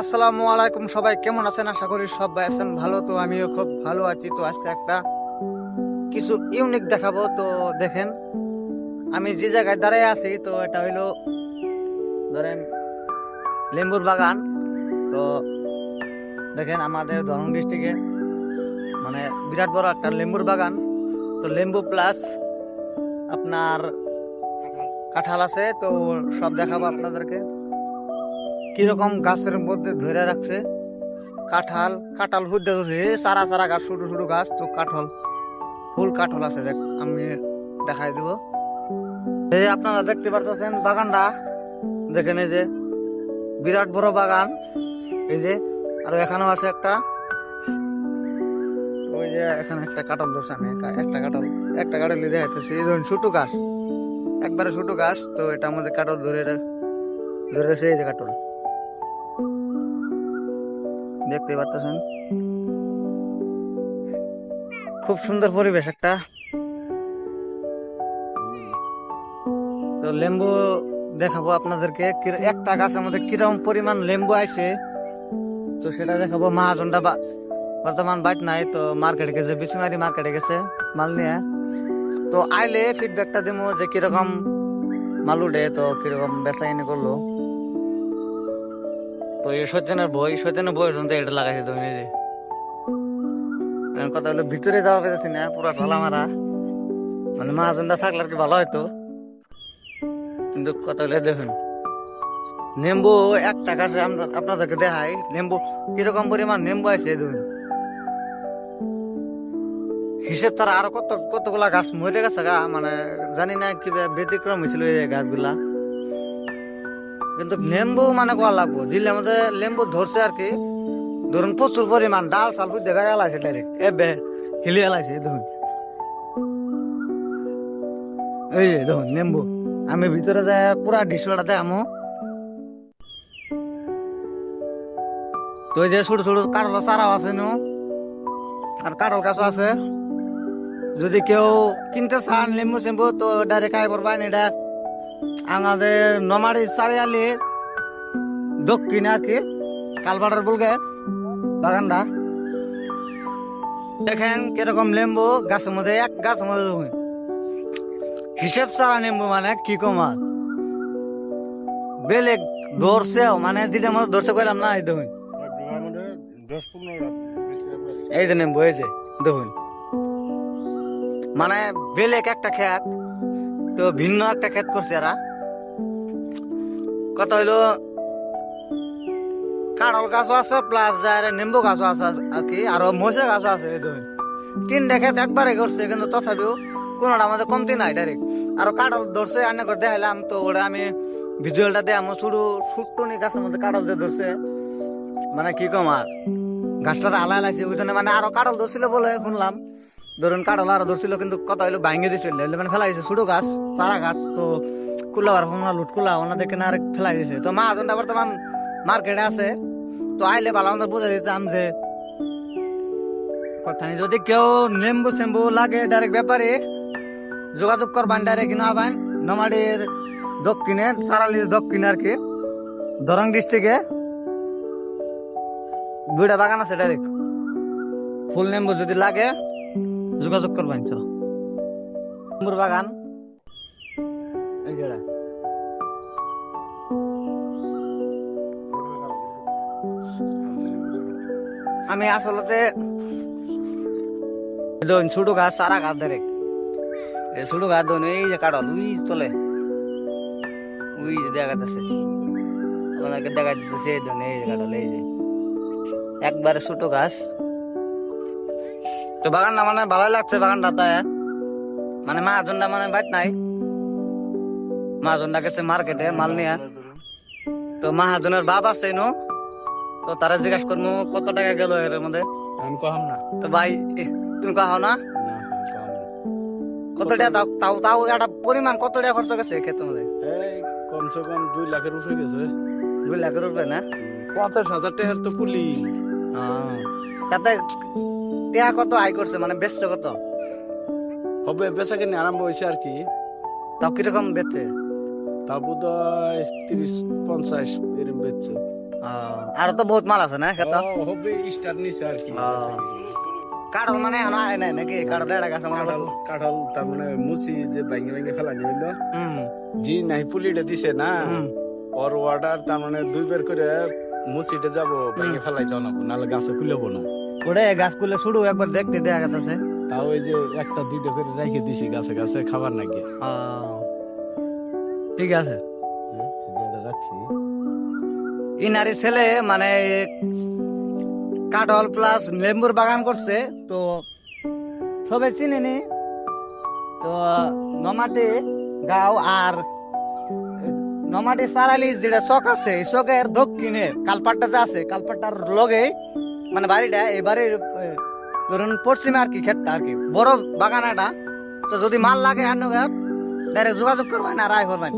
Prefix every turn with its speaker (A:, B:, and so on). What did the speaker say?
A: আসসালামু আলাইকুম, সবাই কেমন আছেন? আশা করি সবাই আছেন ভালো। তো আমিও খুব ভালো আছি। তো আজকে একটা কিছু ইউনিক দেখাবো। তো দেখেন, আমি যে জায়গায় দাঁড়িয়ে আছি, তো এটা হইলো ধরেন লেম্বুর বাগান। তো দেখেন আমাদের দরং ডিস্ট্রিক্টে মানে বিরাট বড় একটা লেম্বুর বাগান। তো লেম্বু প্লাস আপনার কাঁঠাল আছে। তো সব দেখাবো আপনাদেরকে কিরকম গাছের মধ্যে ধরে রাখছে কাঁঠাল। কাঁঠাল হুদ্দে সারা সারা গাছ, ছোট ছোট গাছ। তো কাঁঠাল, ফুল কাঁঠাল আছে, আমি দেখাই দিব। এই যে আপনারা দেখতে পারতেছেন বাগানটা, দেখেন এই যে বিরাট বড় বাগান। এই যে আর এখানেও আছে একটা, ওই যে এখানে একটা কাঁঠাল ধরছে। আমি একটা কাঁঠাল দেখাইতেছি। এই ধরুন ছোট গাছ, একবারে ছোট গাছ। তো এটার মধ্যে কাঁঠাল ধরেছে। এই যে কাঁঠাল দেখতে পারতেছেন, খুব সুন্দর পরিবেশ একটা। তো লেম্বু দেখাবো আপনাদেরকে, একটা গাছের মধ্যে কিরকম পরিমাণ লেম্বু আছে, তো সেটা দেখাবো। মহাজনটা বর্তমান বাইট নাই, তো মার্কেটে গেছে, বিসমারি মার্কেটে গেছে মাল নিয়ে। তো আইলে ফিডব্যাকটা দেবো যে কিরকম মাল উঠে, তো কিরকম বেচাইনি করলো। তো এই সত্যেনের বই এটা লাগাইছে। তো নিজে কথা হলো ভিতরে যাওয়া পেয়েছি না, পুরা ঠলা মারা। মানে মহাজনটা থাকলে আর কি ভালো হয়তো, কিন্তু কথা হলে দেখুন নেম্বু একটা গাছে। আমরা আপনাদেরকে দেখাই নেম্বু কিরকম পরিমাণ নেম্বু আছে। দেখুন হিসেব তারা আরো কতগুলা গাছ মরে গেছে গা, মানে জানি না কি ব্যতিক্রম হয়েছিল এই গাছগুলা। কিন্তু লেম্বু মানে কোয়া লাগবো, জিলে মধ্যে লেম্বু ধরছে আর কি। ধরুন প্রচুর পরিমাণ ডাল সাল ফুটে ভেঙে গেলাছে ডাইরেক্ট, হিলিয়ে গেলাছে। দেখুন এই যে দেখুন লেম্বু। আমি ভিতরে যাই পুরা ডিসপ্লেটা দেখামো। তো এই যে ছোট ছোট কাঁঠাল চারাও আছে নো, আর কাঁঠাল গাছও আছে। যদি কেউ কিনতে চান লেম্বু সেম্বু, তো ডাইরেক্ট আই পড়বেন। এটা আমাদের নমারি চারিয়ালির দক্ষিণে আর কি, কালবাটার বুলগে বাগানটা। দেখেন কিরকম লেম্বু গাছের মধ্যে, এক গাছের মধ্যে হিসেব ছাড়া লেম্বু, মানে কি কমার বেলেগ ধরছেও, মানে যেটার মধ্যে ধরছে কইলাম না। এই দেখুন এই যে নেম্বু, এই যে দেখুন, মানে বেলেগ একটা খেত, তো ভিন্ন একটা খেত করছে এরা। কথা হইলো কাঁঠাল গাছও আছে প্লাস যার নেম্বু গাছও আছে আর কি, আরো মশা গাছও আছে। এই দেখুন তিনটা খেত একবারে করছে, কিন্তু তথাপিও কোনোটা আমাদের কমতি নাই ডাইরেক্ট। আরো কাঁঠাল ধরছে আনে করে দেখাইলাম, তো ওটা আমি ভিজুয়ালটা দেয় আমার ছোট্টনি গাছের মধ্যে কাঁঠাল দিয়ে ধরছে। মানে কি কম আর গাছটা আলাই লাগছে ওই জন্য, মানে আরো কাঁঠাল ধরছিল বলে শুনলাম। ধরুন কাঁঠাল আরো ধরছিল, কিন্তু কথা হইলো ভাঙে দিছিল, মানে ফেলাই দিছে ছোট গাছ, চারা গাছ। তো কুলাবার লুট কুলা ওনাদেরকে না ফেলাই দিছে। তো মহাজনটা বর্তমান মার্কেটে আছে। তো আইলে ভালো আমাদের বোঝা দিতাম যে কথা নেই। যদি কেউ লেম্বু সেম্বু লাগে ডাইরেক্ট ব্যাপারে যোগাযোগ করবেন, ডাইরেক্ট কিনা হবেন নমাডির দক্ষিণে, সারালির দক্ষিণে আর কি, দরং ডিস্ট্রিক্টে দুইটা বাগান আছে। ডাইরেক্ট ফুল নেম্বু যদি লাগে যোগাযোগ করবেন। তো লেম্বুর বাগান এই জায়গা। আমি আসলতে ছোট গাছ, সারা গাছ ডাইরেক্ট ছোট গাছ ধরুন। এই যে কাঁঠাল ওই তলে, ওই যে দেখা যাচ্ছে, আপনাকে দেখা যাচ্ছে এই ধরুন, এই যে কাঁঠাল, এই যে একবারে ছোট গাছ। তো বাগানটা মানে ভালোই লাগছে বাগানটা। তাই মানে মহাজনটা মানে বাইট নাই, মহাজনটা গেছে মার্কেটে মাল নিয়ে। তো মহাজনের বাপ আছে নো, তো তারা জিজ্ঞাসা করবো কত টাকা গেল এর মধ্যে।
B: আমি কহাম না।
A: তো ভাই তুমি কাহো না, কত টাকা তাও তাও একটা পরিমাণ কত টাকা খরচ গেছে ক্ষেতের মধ্যে?
B: এই কমসে কম 2 লাখের উপরে গেছে।
A: 2 লাখের উপরে না?
B: 50,000 টাকার তো কুলি।
A: তাতে টাকা কত আয় করছে, মানে বেচছে কত?
B: হবে বেচা কিনে আরম্ভ হয়েছে আর কি।
A: তাও কিরকম বেচছে?
B: তা বোধ 30-50 এরম বেচছে।
A: আর তো বহুত মাল আছে না খেত
B: হবে স্টার নিছে আর কি
A: কাঠল মানে এখন আয় নাই নাকি কাঠল এটা গাছ আমার
B: কাঁঠাল কাঁঠাল তার মানে মুসি যে ভাঙ্গে ভাঙ্গে ফেলা নিল
A: হুম
B: জি নাই পুলিটা দিছে না
A: হুম।
B: ওর অর্ডার তার মানে 2 বের করে মুসিটা যাবো ভাঙ্গে ফেলাই জানাবো নাহলে গাছে খুলেবো না
A: ওরে গাছ গুলো শুরু একবার দেখতে দেখা গেছে
B: তাও ওই যে একটা দুইটা করে রেখে দিছি গাছে গাছে খাবার নাকি
A: ঠিক আছে
B: যেটা রাখছি
A: ইনারি ছেলে মানে কাঠল প্লাস লেম্বুর বাগান করছে তো সবাই চিনেনি তো নমাটি গাঁও আর নমাটি সারালি যেটা চক আছে এই চকের দক্ষিণে কালপাটটা যে আছে কালপাটটার লগে মানে বাড়িটা এই বাড়ির ধরুন পশ্চিমে আর কি ক্ষেতটা আর কি বড় বাগান এটা তো যদি মাল লাগে হান্ন ডাইরেক্ট যোগাযোগ করবেন আর আয় করবেন